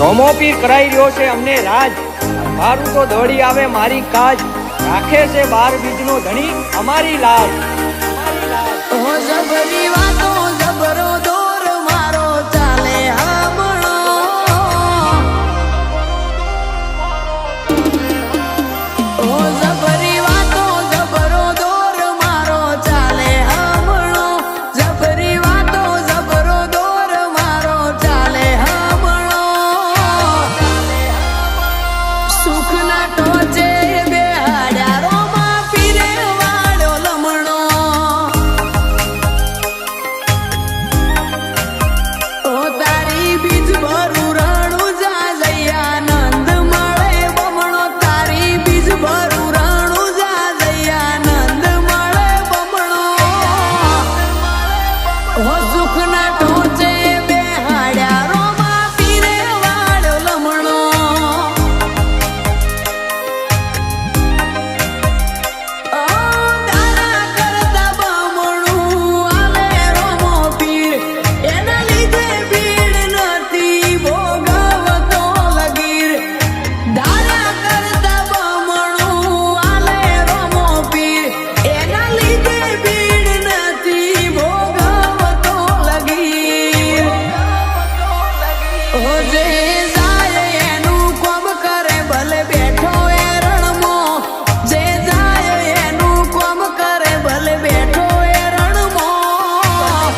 રોમોપીર કરાઈ રહ્યો છે અમને રાજ, મારું તો દોડી આવે મારી કાજ, રાખે છે 12 બીજનો ધણી અમારી લાજ. ઓ જબરી વાતો જબરો દોર મારો ચાલે હમણો, ઓ જબરી વાતો જબરો દોર મારો ચાલે હમણો, જબરી વાતો જબરો દોર મારો ચાલે હમણો. સુખના ટોચે બેહાડ્યા રોમા પીરે વાળો લમણો, ઓ તારી બીજ ભરું રણું જા જઈ આનંદ મળે બમણો, તારી બીજ ભરું રણું જા જઈ આનંદ મળે બમણો. ઓ સુખના ટોચે બેહાડ્યા રોમા પીરે વાળો લમણો, ઓ દારા કરતા બમણું આલે રોમો પીર, એના લીધે ભીડ નથી ભોગવતો લગીર. દારા કરતા બમણું આલે રોમો પીર, એના લીધે ભીડ નથી ભોગવતો લગીર. ઓ જે જાય એનું કોમ કરે ભલે બેઠો એ રણમાં, જે જાય એનું કોમ કરે ભલે બેઠો એ રણમાં.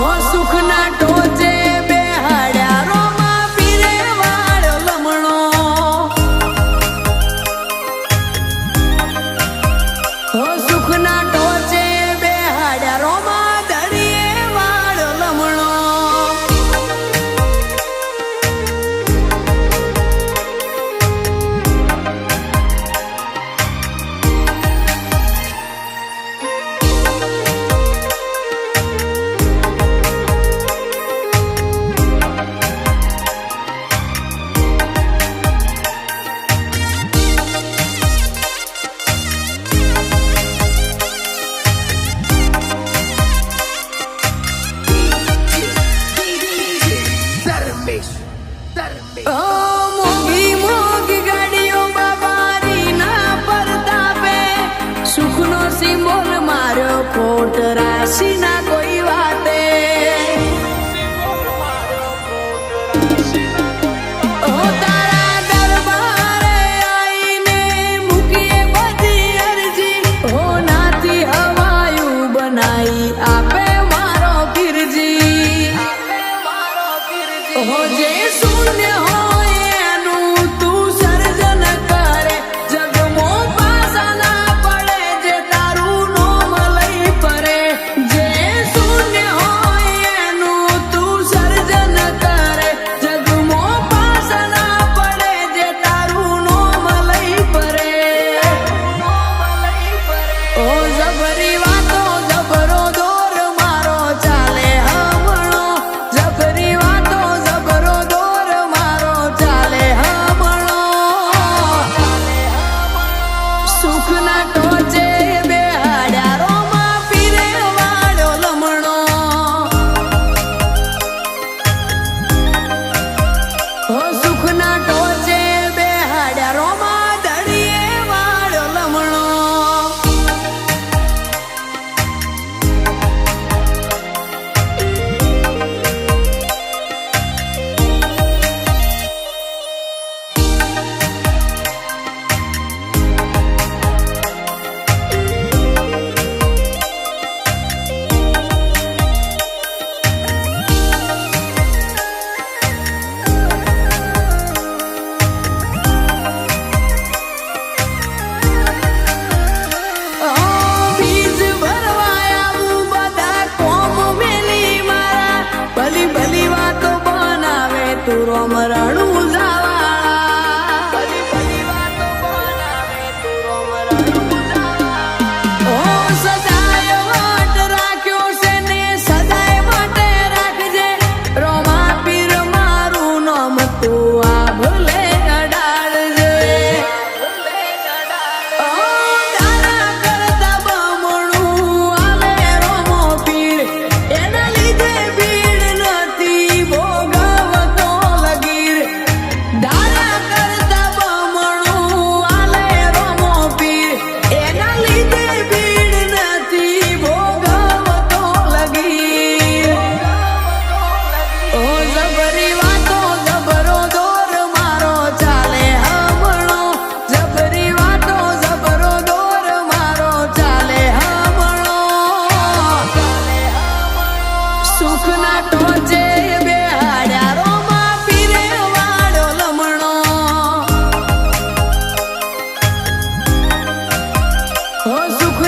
ઓ સુખના ટોચે બેહાડ્યા રોમા પીરે વાળો લમણો, ઓ સુખના ટોચે બેહાડ્યા રોમા દરિયે વાળો લમણો. ઓ મોગી મોગી ગાડીઓ બાબારી ના પરતાપે, સુખનો સિંબોલ માર્યો ખોટ રાશિ ના કોઈ વાતે. ઓ તારા દરબારે આઈને મૂકીએ બધી અરજી, હો નાથી હવાયું બનાઈ આપે મારો પીરજી. ઓ જે શૂન્ય હોય એનું તું સર્જન કરે, જગમો પાસા ના પડે જે તારું નોમ લઈ પરે, જે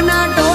ના ટો